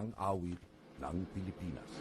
isang awit ng Pilipinas.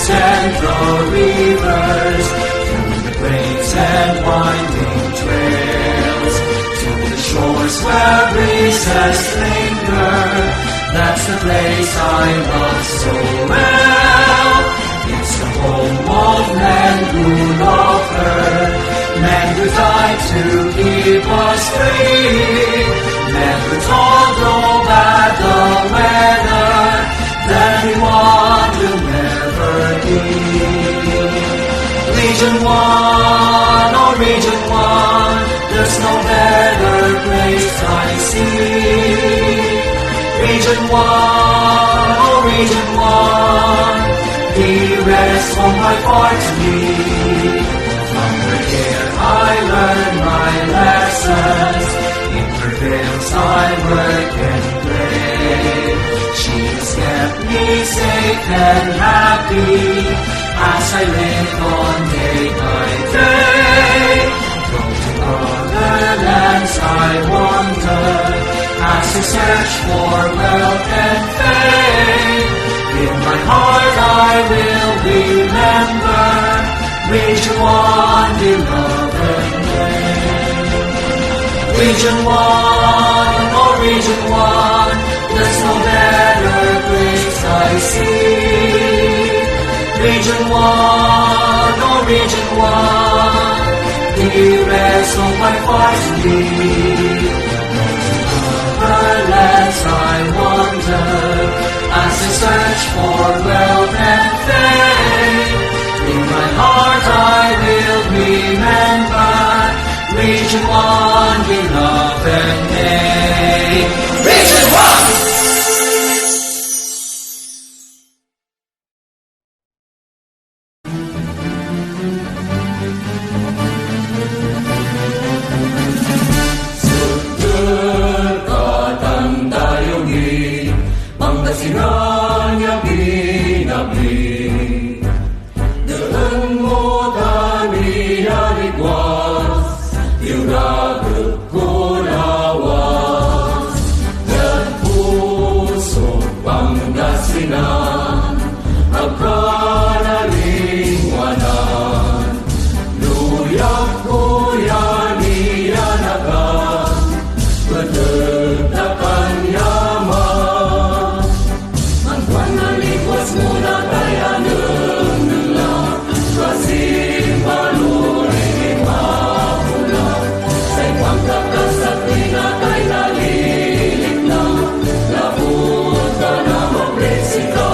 And the rivers, through the plains and winding trails, to the shores where breezes linger. That's the place I love so well. It's the home of men who love her, men who died to keep us free, men who told no bad the weather, that we want to never be. Region 1, oh Region 1, there's no better place I see. Region 1, oh Region 1, he rests on my heart to me. From her care I learn my lessons, in her veils I work and play. She has kept me safe and happy as I live on day by day. From to other lands I wander as I search for wealth and fame. In my heart I will remember Region 1, beloved name. Region 1, oh Region 1, there's no better place I see. Region 1, oh Region 1, he rests on my heart to be. Over lands I wander as I search for wealth and fame. In my heart I will remember Region 1, beloved name. Region 1! Pangasinan yang binabli, dengan moda niyaligwas, yuragod ko lawas, dan puso Pangasinan, agkanalingwanan, luyak ko yan iyanagan, bedegdakan yaman. Muna kaya nila kasih palurin mapula sa ibang kakasat na kay nalilig na labot ka na magresika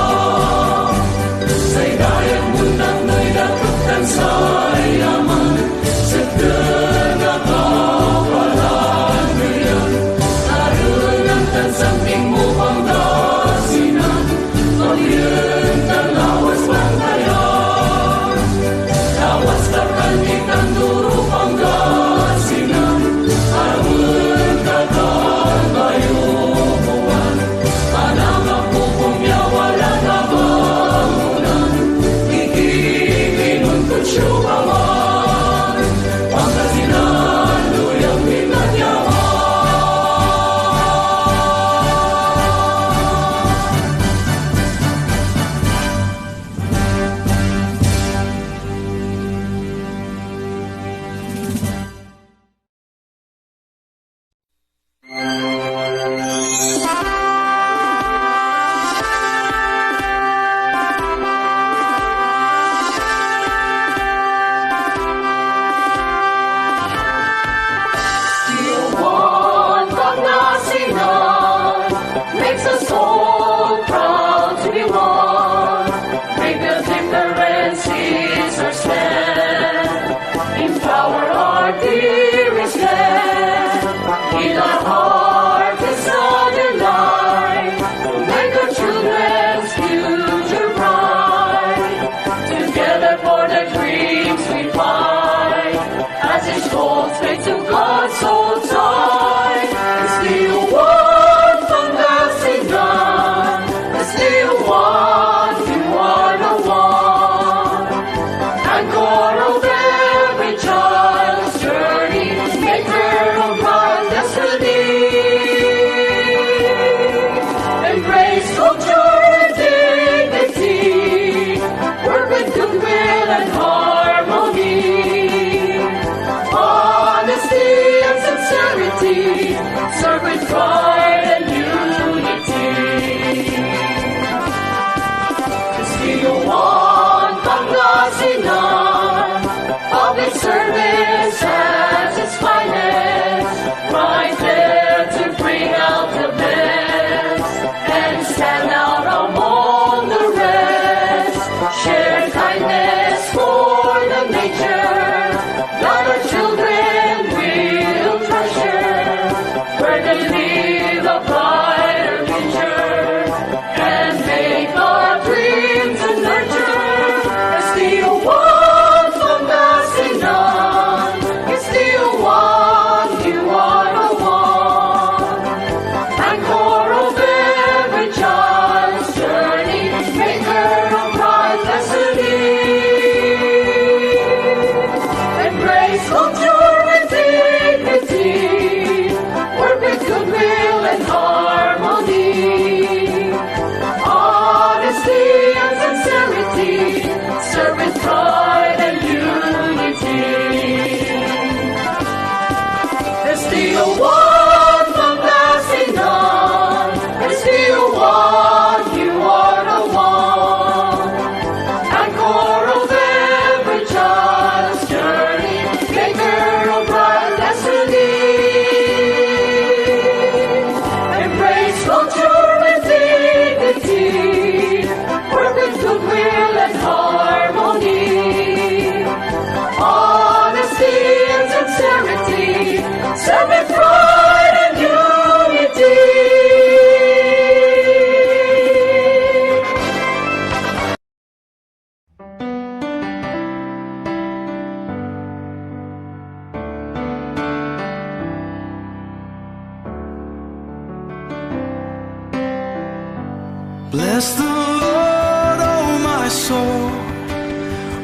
Bless the Lord, oh my soul,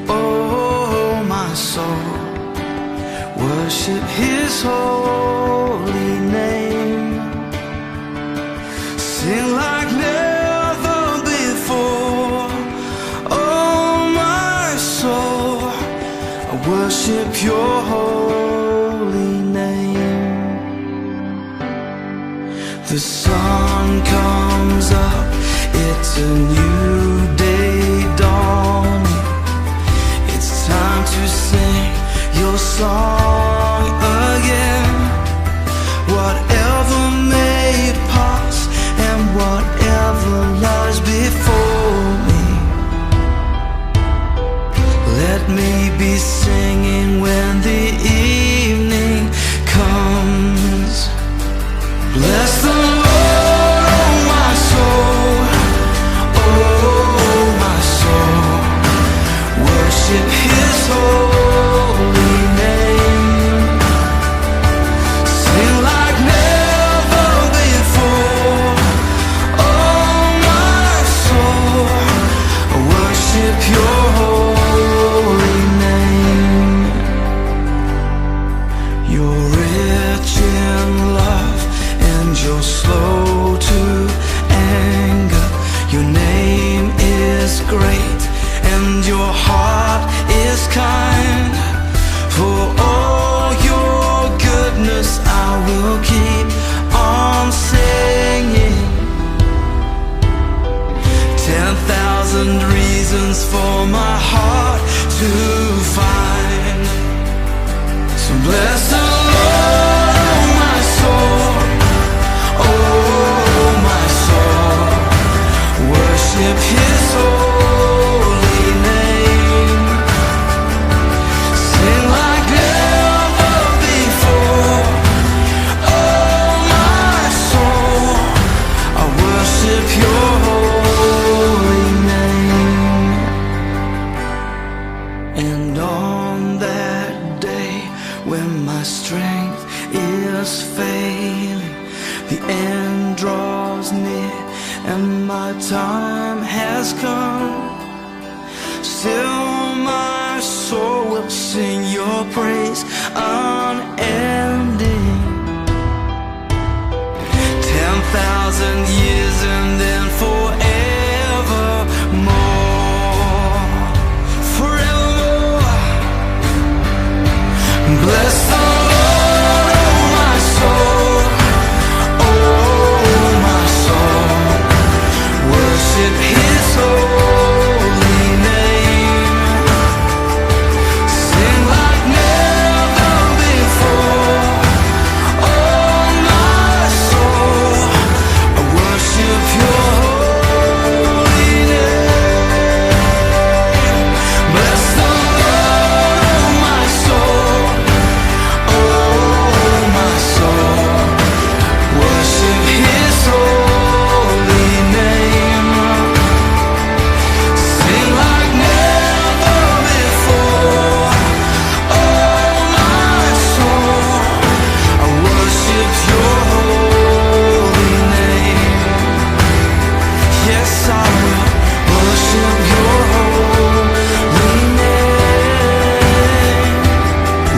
oh my soul. Worship His holy name. Sing like never before, oh my soul. I worship Your holy name. The sun comes up, it's a new day dawning. It's time to sing Your song again. Whatever may pass and whatever lies before me, let me be singing when the evening comes. Bless the Lord, oh my soul, oh my soul. Worship His holy name. Sing like never before, oh my soul. Worship Your holy name. You're rich in love and You're slow to anger. Your name is great and Your heart is kind. For all Your goodness I will keep on singing. 10,000 reasons for my heart to find. So bless the Lord, oh my soul, oh my soul. Worship His holy name. Sing like never before, oh my soul. I worship Your holy name. And on that day when my strength is failing, the end draws near and my time has come, still my soul will sing Your praise unending. 10,000 years and then forevermore, forevermore. Bless the Lord, oh my soul, oh my soul. Worship His holy name. Sing like never before, oh my soul. I worship Your holy name. Bless the Lord, oh my soul, oh my soul. Worship His holy name. Sing like never before, oh my soul. I worship Your holy name. Yes, I will worship Your holy name.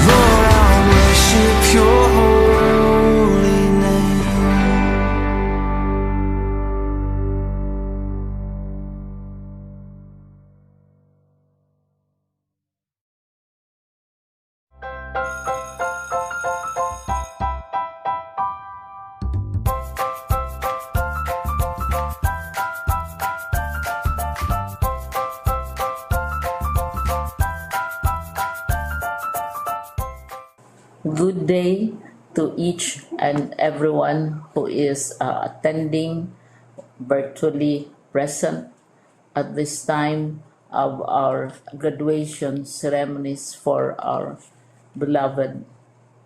Lord, I worship Your holy name. Good day to each and everyone who is attending virtually present at this time of our graduation ceremonies for our beloved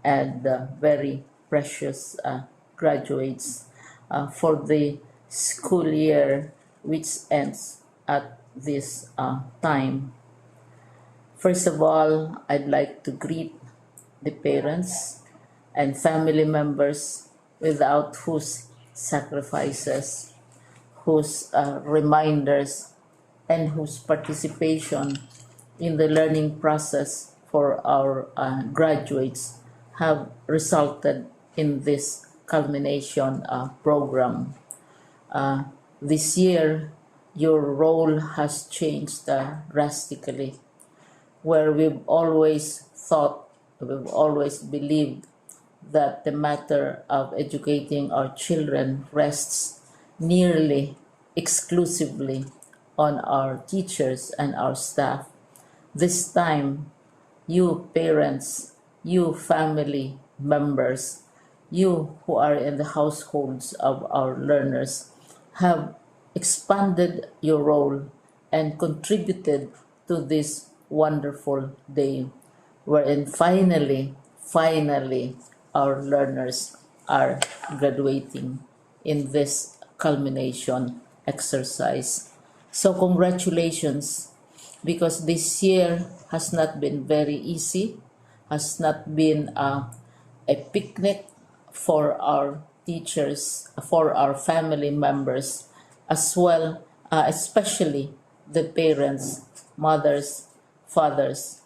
and very precious graduates for the school year which ends at this time. First of all, I'd like to greet the parents and family members without whose sacrifices, whose reminders and whose participation in the learning process for our graduates have resulted in this culmination program. This year, your role has changed drastically, where we've always thought, we've always believed that the matter of educating our children rests nearly exclusively on our teachers and our staff. This time, you parents, you family members, you who are in the households of our learners have expanded your role and contributed to this wonderful day wherein finally, our learners are graduating in this culmination exercise. So congratulations, because this year has not been very easy, has not been a picnic for our teachers, for our family members, as well, especially the parents, mothers, fathers,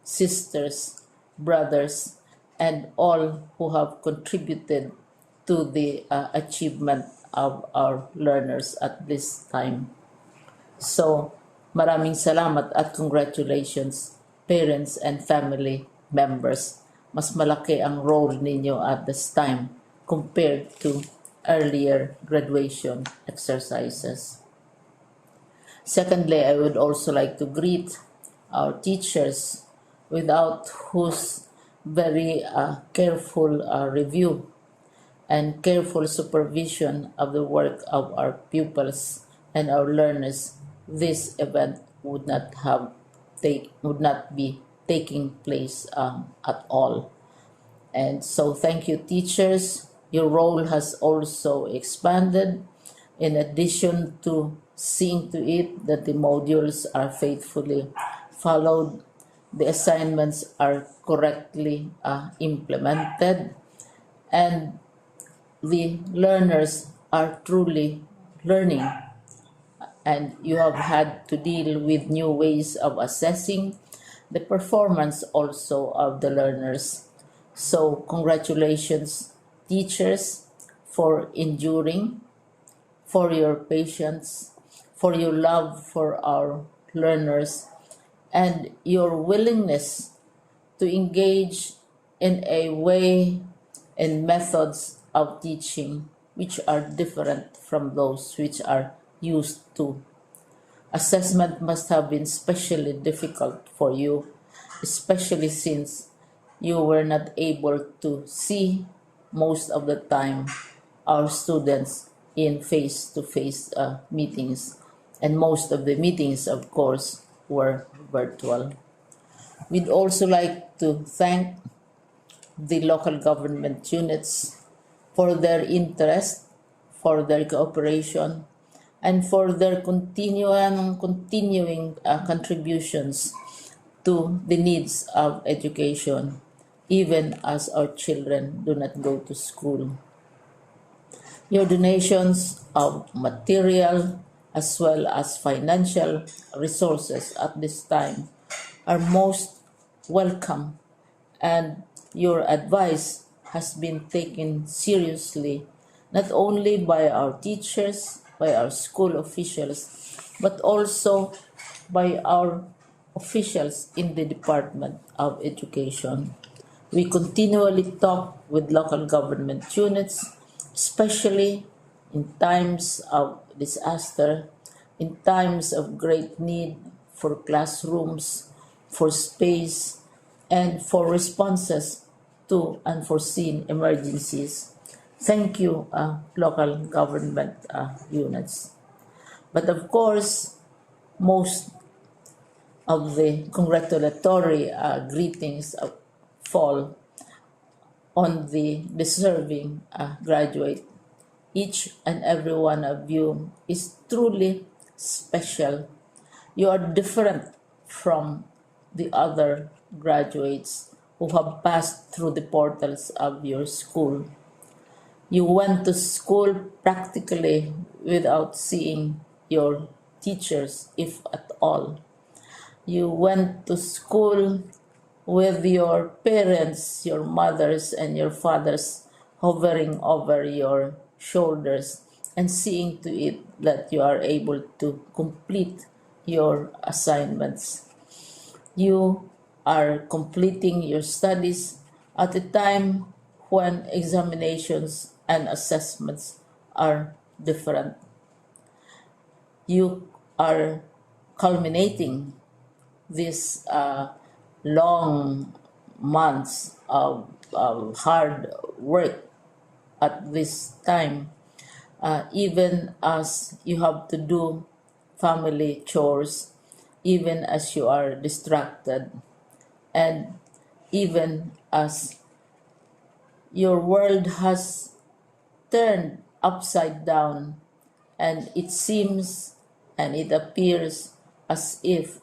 sisters, brothers, and all who have contributed to the achievement of our learners at this time. So, maraming salamat at congratulations, parents and family members. Mas malaki ang role ninyo at this time compared to earlier graduation exercises. Secondly, I would also like to greet our teachers, without whose very careful review and careful supervision of the work of our pupils and our learners, this event would not be taking place at all. And so thank you, teachers. Your role has also expanded, in addition to seeing to it that the modules are faithfully followed, the assignments are correctly implemented, and the learners are truly learning. And you have had to deal with new ways of assessing the performance also of the learners. So congratulations, teachers, for enduring, for your patience, for your love for our learners, and your willingness to engage in a way and methods of teaching which are different from those which are used to. Assessment must have been especially difficult for you, especially since you were not able to see most of the time our students in face-to-face meetings, and most of the meetings, of course, were virtual. We'd also like to thank the local government units for their interest, for their cooperation, and for their continuing contributions to the needs of education, even as our children do not go to school. Your donations of material as well as financial resources at this time are most welcome, and your advice has been taken seriously not only by our teachers, by our school officials, but also by our officials in the Department of Education. We continually talk with local government units, especially in times of disaster, in times of great need for classrooms, for space, and for responses to unforeseen emergencies. Thank you, local government units. But of course, most of the congratulatory greetings fall on the deserving graduate. Each and every one of you is truly special. You are different from the other graduates who have passed through the portals of your school. You went to school practically without seeing your teachers, if at all. You went to school with your parents, your mothers, and your fathers hovering over your shoulders and seeing to it that you are able to complete your assignments. You are completing your studies at a time when examinations and assessments are different. You are culminating these long months of hard work at this time, even as you have to do family chores, even as you are distracted, and even as your world has turned upside down, and it seems and it appears as if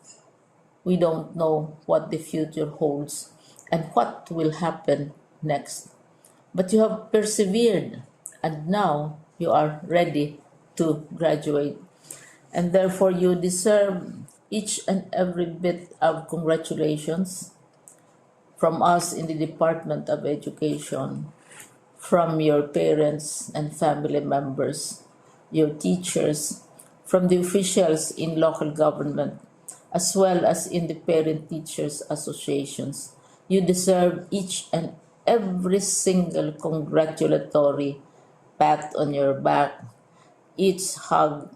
we don't know what the future holds and what will happen next. But you have persevered, and now you are ready to graduate. And therefore, you deserve each and every bit of congratulations from us in the Department of Education, from your parents and family members, your teachers, from the officials in local government, as well as in the parent teachers associations. You deserve each and every single congratulatory pat on your back, each hug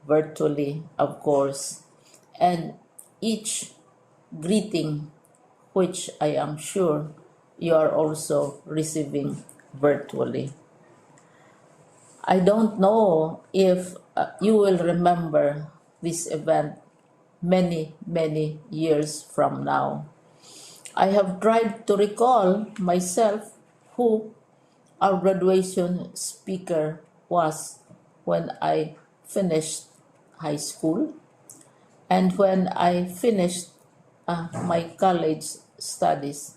virtually, of course, and each greeting, which I am sure you are also receiving virtually. I don't know if you will remember this event many, many years from now. I have tried to recall myself who our graduation speaker was when I finished high school and when I finished my college studies.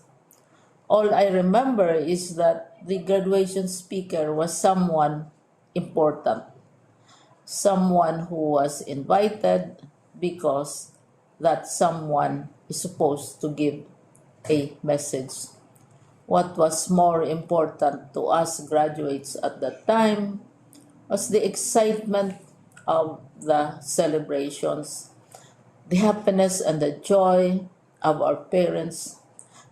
All I remember is that the graduation speaker was someone important, someone who was invited because that someone is supposed to give a message. What was more important to us graduates at that time was the excitement of the celebrations, the happiness and the joy of our parents,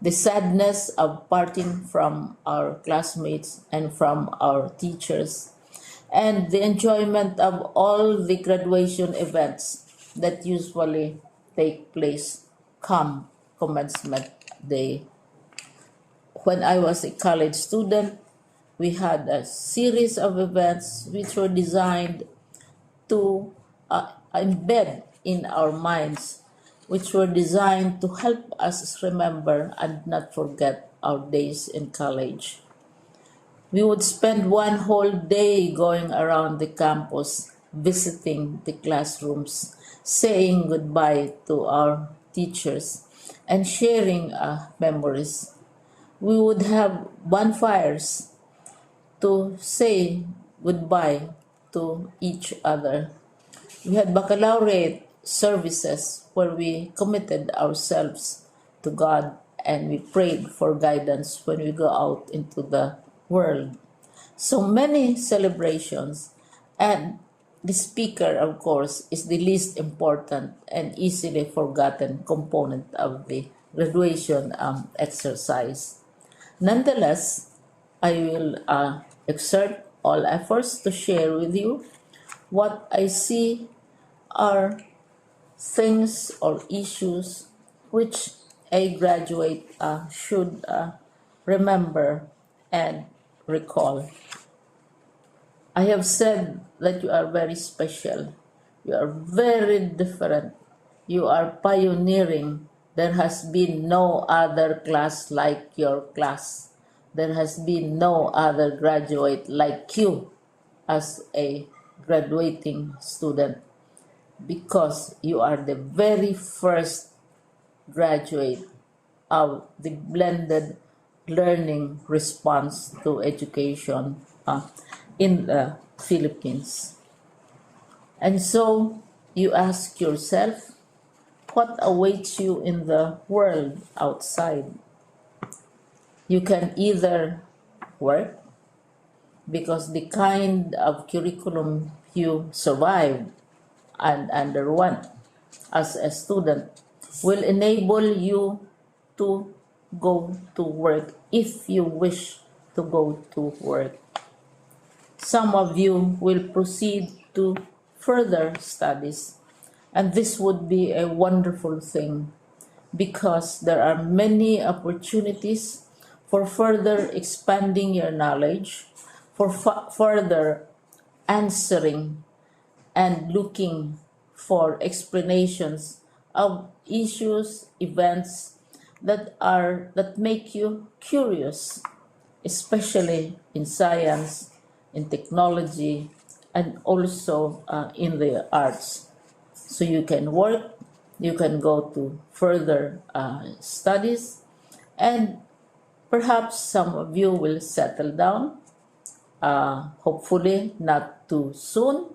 the sadness of parting from our classmates and from our teachers, and the enjoyment of all the graduation events that usually take place come commencement day. When I was a college student, we had a series of events which were designed to embed in our minds, which were designed to help us remember and not forget our days in college. We would spend one whole day going around the campus, visiting the classrooms, saying goodbye to our teachers, and sharing memories. We would have bonfires to say goodbye to each other. We had baccalaureate services where we committed ourselves to God and we prayed for guidance when we go out into the world. So many celebrations, and the speaker, of course, is the least important and easily forgotten component of the graduation exercise. Nonetheless, I will exert all efforts to share with you what I see are things or issues which a graduate should remember and recall. I have said that you are very special. You are very different. You are pioneering. There has been no other class like your class. There has been no other graduate like you as a graduating student, because you are the very first graduate of the blended learning response to education in the Philippines. And so you ask yourself, what awaits you in the world outside? You can either work, because the kind of curriculum you survived and underwent as a student will enable you to go to work if you wish to go to work. Some of you will proceed to further studies, and this would be a wonderful thing because there are many opportunities for further expanding your knowledge, for further answering and looking for explanations of issues, events that make you curious, especially in science, in technology, and also in the arts. So you can work, you can go to further studies, and perhaps some of you will settle down, hopefully not too soon,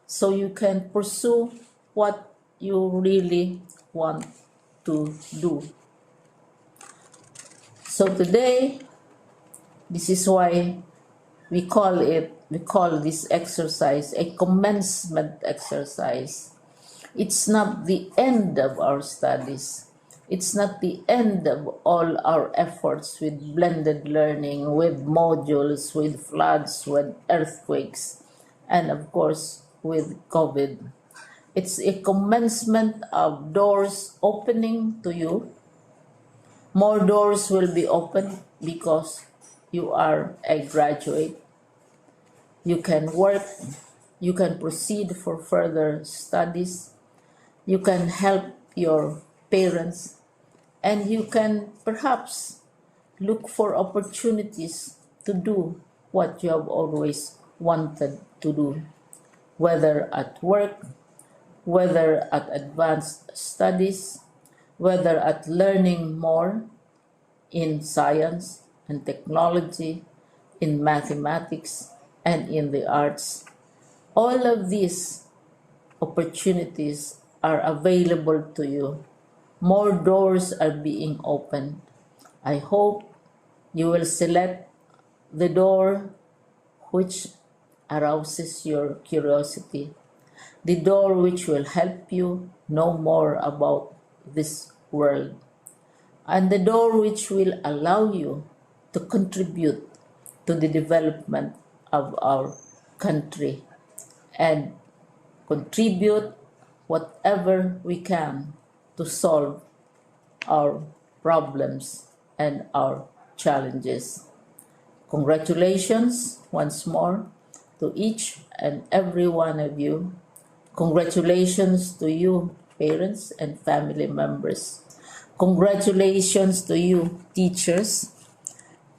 so you can pursue what you really want to do. So today, this is why we call this exercise a commencement exercise. It's not the end of our studies. It's not the end of all our efforts with blended learning, with modules, with floods, with earthquakes, and of course with COVID. It's a commencement of doors opening to you. More doors will be opened because you are a graduate. You can work, you can proceed for further studies, you can help your parents, and you can perhaps look for opportunities to do what you have always wanted to do, whether at work, whether at advanced studies, whether at learning more in science and technology, in mathematics, and in the arts. All of these opportunities are available to you. More doors are being opened. I hope you will select the door which arouses your curiosity, the door which will help you know more about this world, and the door which will allow you to contribute to the development of our country and contribute whatever we can to solve our problems and our challenges. Congratulations once more to each and every one of you. Congratulations to you, parents and family members. Congratulations to you, teachers.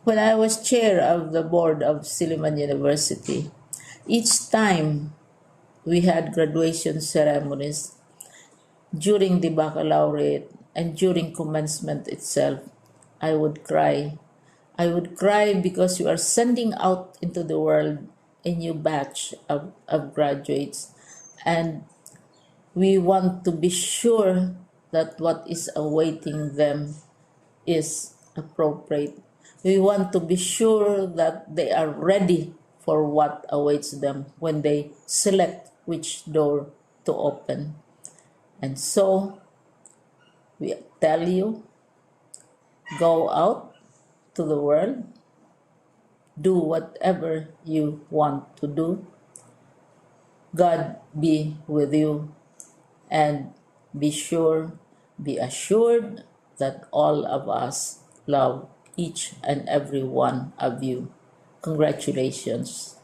When I was chair of the board of Silliman University, each time we had graduation ceremonies, during the baccalaureate and during commencement itself, I would cry. I would cry because you are sending out into the world a new batch of graduates, and we want to be sure that what is awaiting them is appropriate. We want to be sure that they are ready for what awaits them when they select which door to open. And so, we tell you, go out to the world, do whatever you want to do. God be with you, and be assured that all of us love each and every one of you. Congratulations.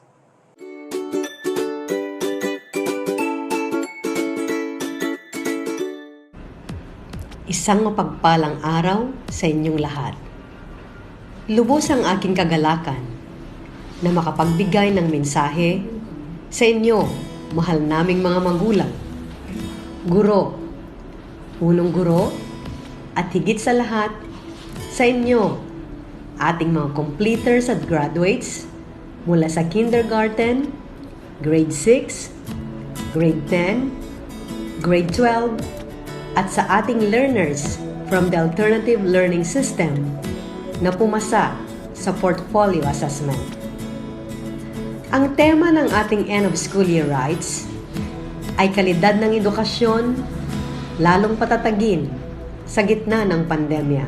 Isang mapagpalang araw sa inyong lahat. Lubos ang aking kagalakan na makapagbigay ng mensahe sa inyo, mahal naming mga magulang, guro, punong guro, at higit sa lahat, sa inyo, ating mga completers at graduates mula sa kindergarten, grade 6, grade 10, grade 12, at sa ating learners from the alternative learning system na pumasa sa portfolio assessment. Ang tema ng ating end of school year rights ay kalidad ng edukasyon lalong patatagin sa gitna ng pandemya.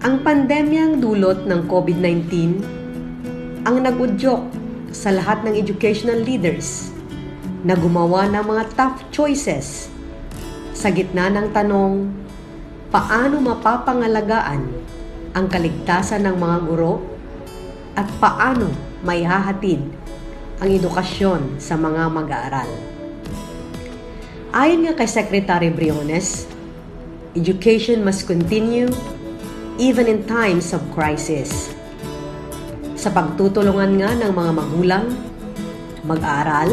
Ang pandemyang dulot ng COVID-19 ang nag-udyok sa lahat ng educational leaders na gumawa ng mga tough choices sa gitna ng tanong, paano mapapangalagaan ang kaligtasan ng mga guro at paano maihahatid ang edukasyon sa mga mag-aaral. Ayon nga kay Secretary Briones, education must continue even in times of crisis. Sa pagtutulungan nga ng mga magulang, mag-aaral,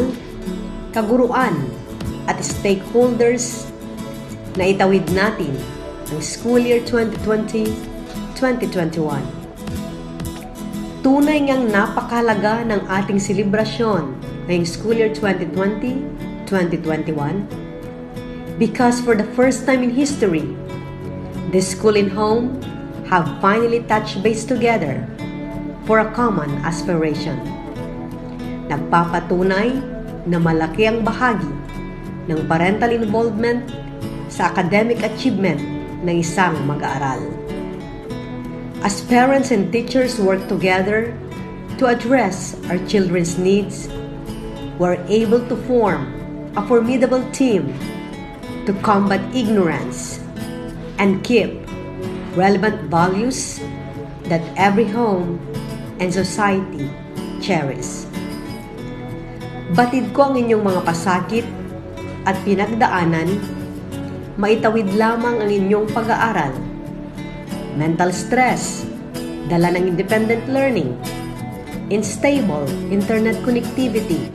kaguruan at stakeholders na itawid natin ang school year 2020-2021. Tunay ngang napakahalaga ng ating selebrasyon ngayong school year 2020-2021 because for the first time in history, the school and home have finally touched base together for a common aspiration. Nagpapatunay na malaki ang bahagi ng parental involvement sa academic achievement ng isang mag-aaral. As parents and teachers work together to address our children's needs, we're able to form a formidable team to combat ignorance and keep relevant values that every home and society cherish. Batid ko ang inyong mga pasakit at pinagdaanan, maitawid lamang ang inyong pag-aaral. Mental stress, dala ng independent learning, unstable internet connectivity,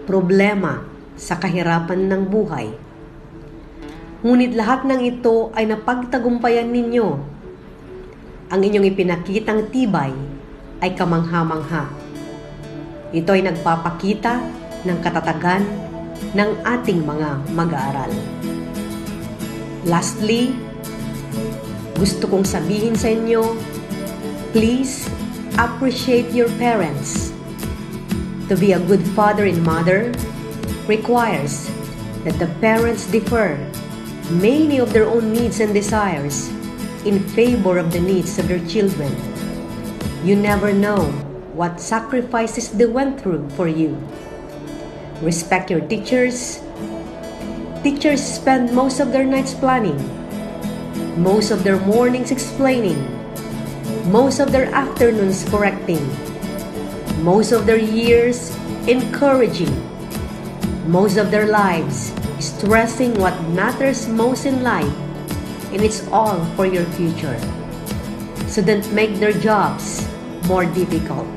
problema sa kahirapan ng buhay. Ngunit lahat ng ito ay napagtagumpayan ninyo. Ang inyong ipinakitang tibay ay kamangha-mangha. Ito ay nagpapakita ng katatagan ng ating mga mag-aaral. Lastly, gusto kong sabihin sa inyo, please appreciate your parents. To be a good father and mother requires that the parents defer many of their own needs and desires in favor of the needs of their children. You never know what sacrifices they went through for you. Respect your teachers. Teachers spend most of their nights planning, most of their mornings explaining, most of their afternoons correcting, most of their years encouraging, most of their lives stressing what matters most in life, and it's all for your future. So don't make their jobs more difficult.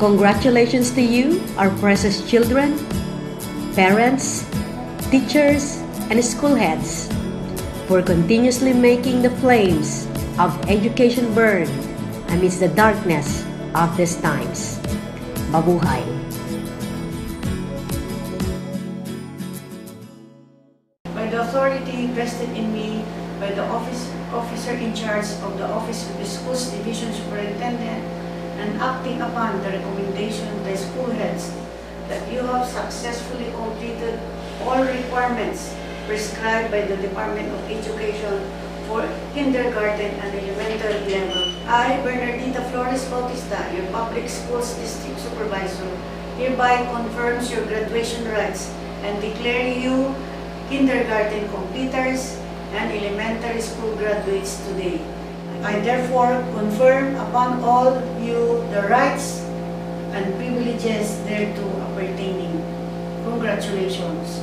Congratulations to you, our precious children, parents, teachers, and school heads for continuously making the flames of education burn amidst the darkness of these times. Mabuhay! By the authority vested in me by the officer in charge of the Office of the Schools Division Superintendent, and acting upon the recommendation of the school heads that you have successfully completed all requirements prescribed by the Department of Education for kindergarten and elementary level. I, Bernardita Flores Bautista, your Public Schools District Supervisor, hereby confirms your graduation rights and declare you kindergarten completers and elementary school graduates today. I therefore confirm upon all you the rights and privileges thereto appertaining. Congratulations.